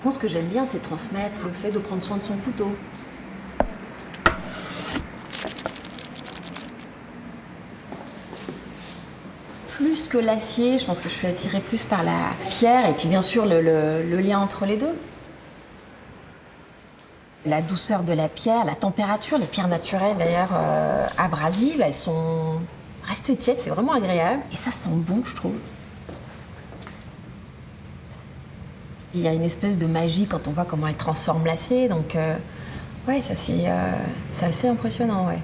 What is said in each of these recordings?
Moi, ce que j'aime bien, c'est transmettre le fait de prendre soin de son couteau. Plus que l'acier, je pense que je suis attirée plus par la pierre et puis bien sûr le lien entre les deux. La douceur de la pierre, la température, les pierres naturelles d'ailleurs abrasives, restent tièdes, c'est vraiment agréable. Et ça sent bon, je trouve. Il y a une espèce de magie quand on voit comment elle transforme l'acier, donc ouais, ça c'est assez impressionnant, ouais.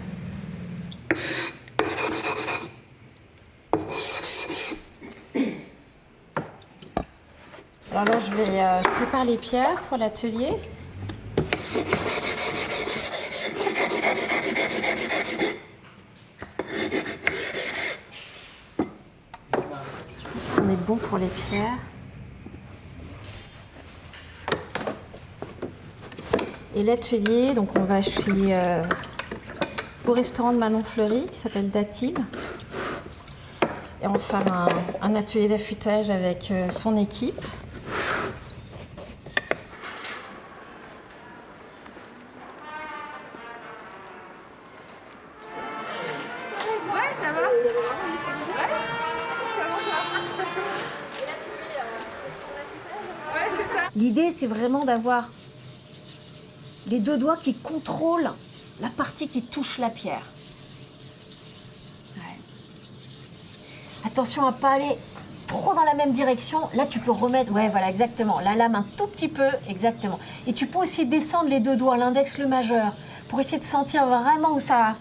Alors là, je prépare les pierres pour l'atelier. Je pense qu'on est bon pour les pierres. Et l'atelier, donc on va au restaurant de Manon Fleury qui s'appelle Datib. Et on va faire un atelier d'affûtage avec son équipe. L'idée, c'est vraiment d'avoir les deux doigts qui contrôlent la partie qui touche la pierre. Ouais. Attention à ne pas aller trop dans la même direction. Là, tu peux remettre, ouais, voilà, exactement. La lame un tout petit peu, exactement. Et tu peux aussi descendre les deux doigts, l'index, le majeur, pour essayer de sentir vraiment où ça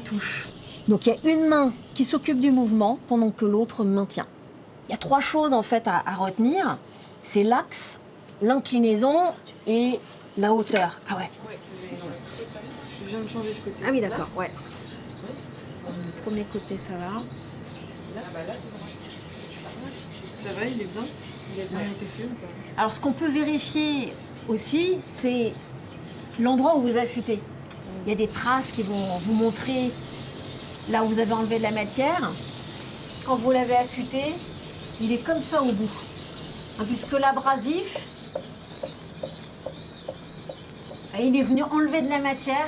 touche. Donc, il y a une main qui s'occupe du mouvement pendant que l'autre maintient. Il y a 3 choses, en fait, à retenir. C'est l'axe, l'inclinaison et la hauteur. Ah ouais. Je viens de changer de côté. Ah oui, d'accord, ouais. Le premier côté, ça va. Ça va, il est bien. Il a bien été fait ou pas? Alors, ce qu'on peut vérifier aussi, c'est l'endroit où vous affûtez. Il y a des traces qui vont vous montrer là où vous avez enlevé de la matière. Quand vous l'avez affûté, il est comme ça au bout. Hein, puisque l'abrasif, il est venu enlever de la matière,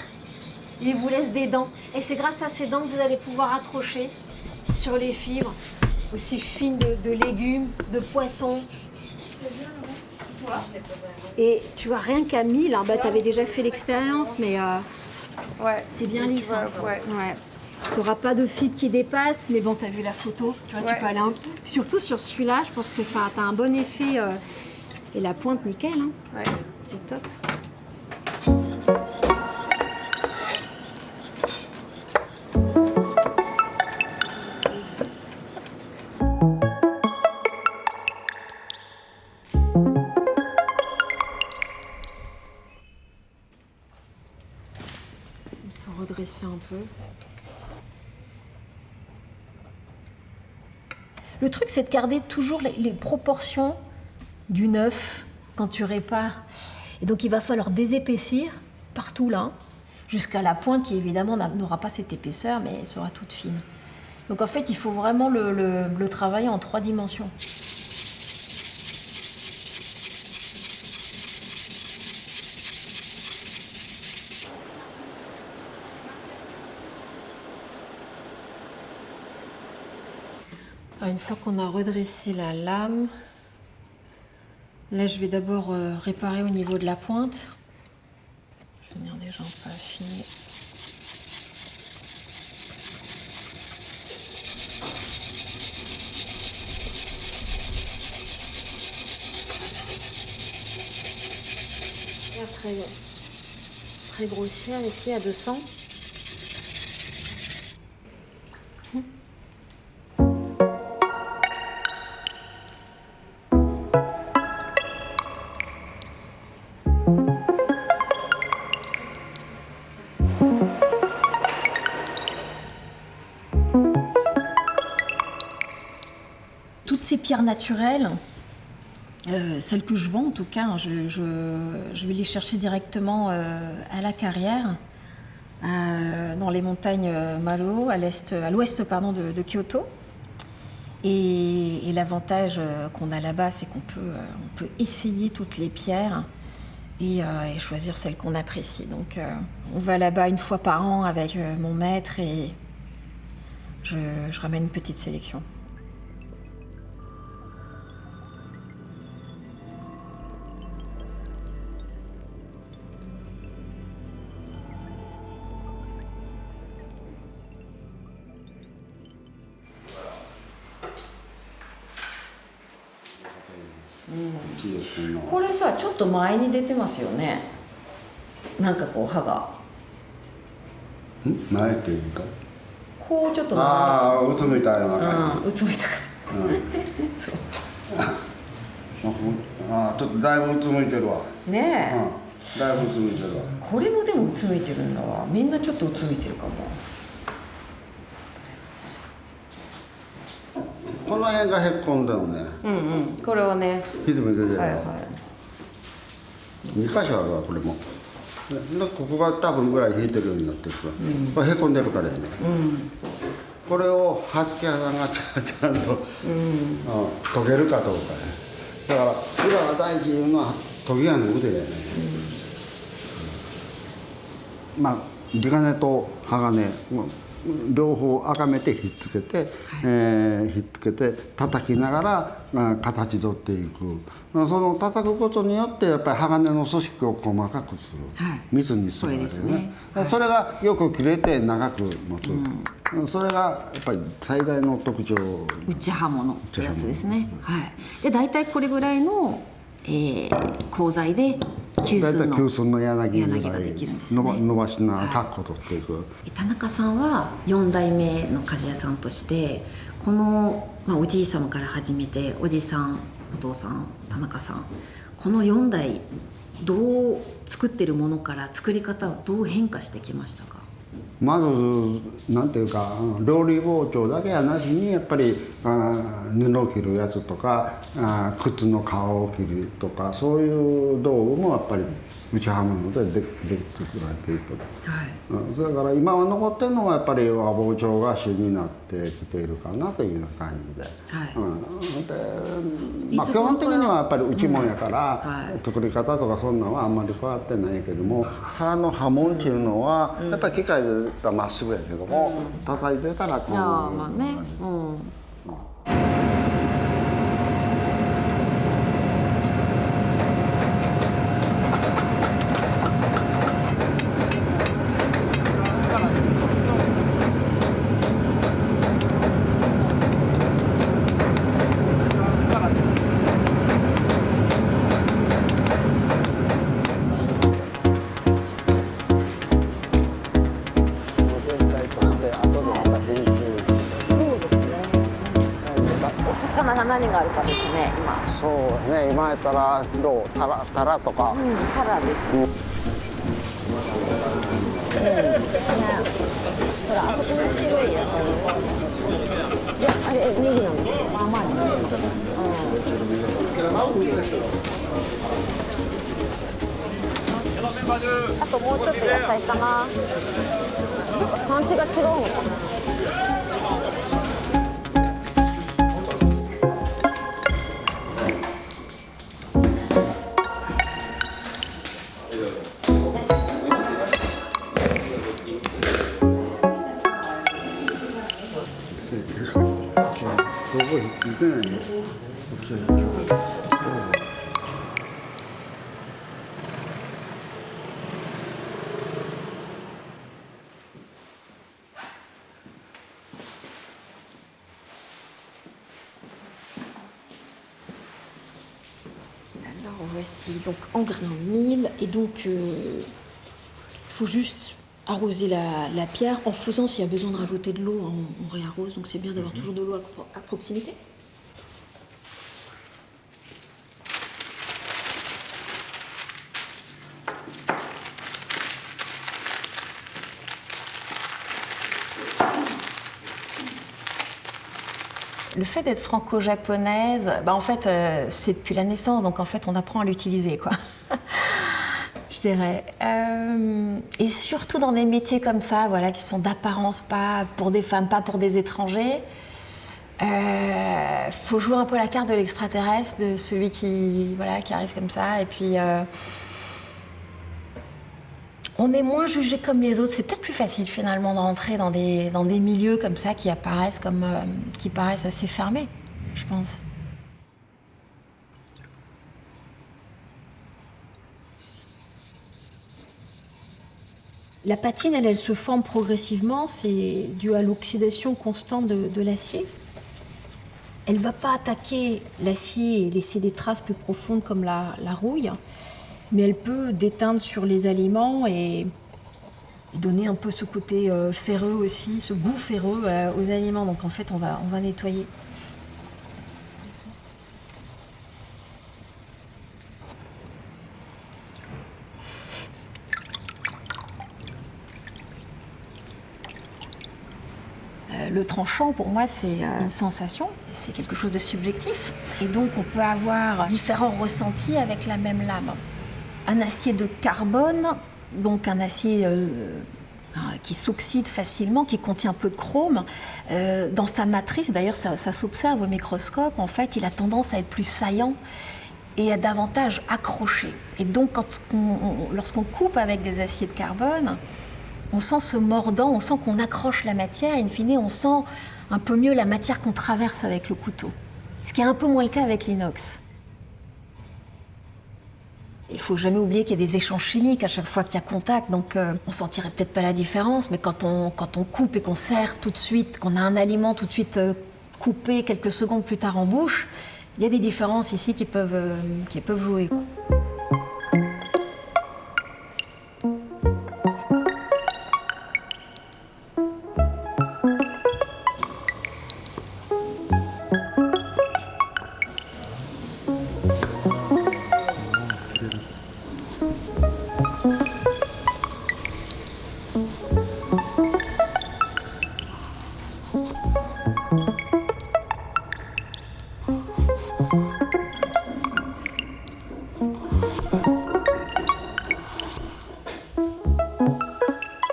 il vous laisse des dents. Et c'est grâce à ces dents que vous allez pouvoir accrocher sur les fibres aussi fines de légumes, de poissons. Et tu vois, rien qu'à 1000, hein, tu avais déjà fait l'expérience, mais Ouais. c'est bien lisse. Vois, Hein. ouais. Ouais. Tu n'auras pas de fibres qui dépassent, mais bon, tu as vu la photo, tu vois, Ouais. tu peux aller un peu. Surtout sur celui-là, je pense que ça a un bon effet. Et la pointe, nickel, hein. Ouais. C'est top. On peut redresser un peu. Le truc, c'est de garder toujours les proportions du neuf quand tu répares. Et donc, il va falloir désépaissir partout là, jusqu'à la pointe qui, évidemment, n'aura pas cette épaisseur, mais elle sera toute fine. Donc, en fait, il faut vraiment le travailler en 3 dimensions. Alors, une fois qu'on a redressé la lame, là, je vais d'abord réparer au niveau de la pointe. Je vais venir déjà un peu affiner. Très grossière ici à 200. Toutes ces pierres naturelles, celles que je vends en tout cas, hein, je vais les chercher directement à la carrière. dans les montagnes Maro, à l'ouest de Kyoto. Et l'avantage qu'on a là-bas, c'est qu'on peut essayer toutes les pierres et choisir celle qu'on apprécie. Donc on va là-bas une fois par an avec mon maître et je ramène une petite sélection.これさ、ちょっと前に出てますよね。なんかこう刃が。前っていうか。こうちょっと前に出てます。ああ、うつむいたような感じ。うつむいた感じ。そう。ああ、ちょっとだいぶうつむいてるわ。ねえ。だいぶうつむいてるわ。これもでもうつむいてるんだわ。みんなちょっとうつむいてるかも。この辺がへっこんでるね。これはね。歪み出てるわ。はいはい。2箇所あるわ、これも。でここが多分ぐらい引いてるようになってるから、これへこんでるからやね。これを刃付け屋さんがちゃんと研げるかどうかね。だから裏が大事いうのは研ぎ屋の腕やね。まあ地金と鋼両方赤めてひっつけて、ひっつけて叩きながら、形取っていく。その叩くことによってやっぱり鋼の組織を細かくする、密にするわけね。それがよく切れて長く持つ、それがやっぱり最大の特徴。内刃物ってやつですね。はい。で大体これぐらいの鋼材で大体9寸の柳ぐらい伸ばしながらタッコ取っていく。田中さんは4代目の鍛冶屋さんとしてこの、おじい様から始めておじさんお父さん田中さんこの4代どう作ってるものから作り方はどう変化してきましたか？まずなんていうか料理包丁だけやなしにやっぱり布を切るやつとか靴の皮を切るとかそういう道具もやっぱり内刃物で作られていると、それから今は残ってるのはやっぱり和包丁が主になってきているかなという感じで、基本的にはやっぱり内もんやから、作り方とかそんなのはあんまり変わってないけども刃の刃文っていうのはやっぱり機械がまっすぐやけども、叩いてたらこう何があるかですね、今。そうね、今やったらタラとか。タラです。ほら、あそこの白いやつ。いや、あれネギなんですよ。まあまあね。あともうちょっと野菜かな。パンチが違うのかな。Voici donc en grain 1000 et donc il faut juste arroser la pierre en faisant s'il y a besoin de rajouter de l'eau, on réarrose, donc c'est bien d'avoir toujours de l'eau à proximité. Le fait d'être franco-japonaise, en fait, c'est depuis la naissance, donc en fait, on apprend à l'utiliser, quoi. Je dirais. Et surtout dans des métiers comme ça, voilà, qui sont d'apparence pas pour des femmes, pas pour des étrangers. Faut jouer un peu la carte de l'extraterrestre, de celui qui arrive comme ça. Et puis, on est moins jugé comme les autres. C'est peut-être plus facile finalement de rentrer dans des milieux comme ça qui paraissent assez fermés, je pense. La patine, elle se forme progressivement, c'est dû à l'oxydation constante de l'acier. Elle ne va pas attaquer l'acier et laisser des traces plus profondes comme la rouille, mais elle peut déteindre sur les aliments et donner un peu ce côté ferreux aussi, ce goût ferreux aux aliments. Donc en fait, on va nettoyer. Le tranchant, pour moi, c'est sensation, c'est quelque chose de subjectif. Et donc, on peut avoir différents ressentis avec la même lame. Un acier de carbone, donc un acier qui s'oxyde facilement, qui contient peu de chrome, dans sa matrice, d'ailleurs, ça s'observe au microscope, en fait, il a tendance à être plus saillant et à davantage accrocher. Et donc, lorsqu'on coupe avec des aciers de carbone, on sent ce mordant, on sent qu'on accroche la matière, et in fine, on sent un peu mieux la matière qu'on traverse avec le couteau. Ce qui est un peu moins le cas avec l'inox. Il ne faut jamais oublier qu'il y a des échanges chimiques à chaque fois qu'il y a contact, donc on sentirait peut-être pas la différence, mais quand on coupe et qu'on serre tout de suite, qu'on a un aliment tout de suite coupé quelques secondes plus tard en bouche, il y a des différences ici qui peuvent jouer.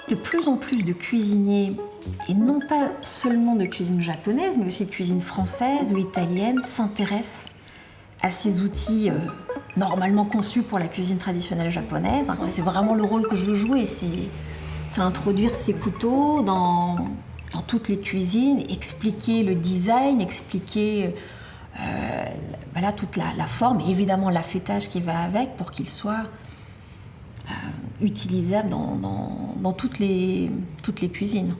De plus en plus de cuisiniers, et non pas seulement de cuisine japonaise, mais aussi de cuisine française ou italienne, s'intéressent à ces outils normalement conçus pour la cuisine traditionnelle japonaise. C'est vraiment le rôle que je veux jouer, c'est introduire ces couteaux dans toutes les cuisines, expliquer le design, expliquer toute la forme, et évidemment l'affûtage qui va avec pour qu'il soit utilisable dans toutes les cuisines.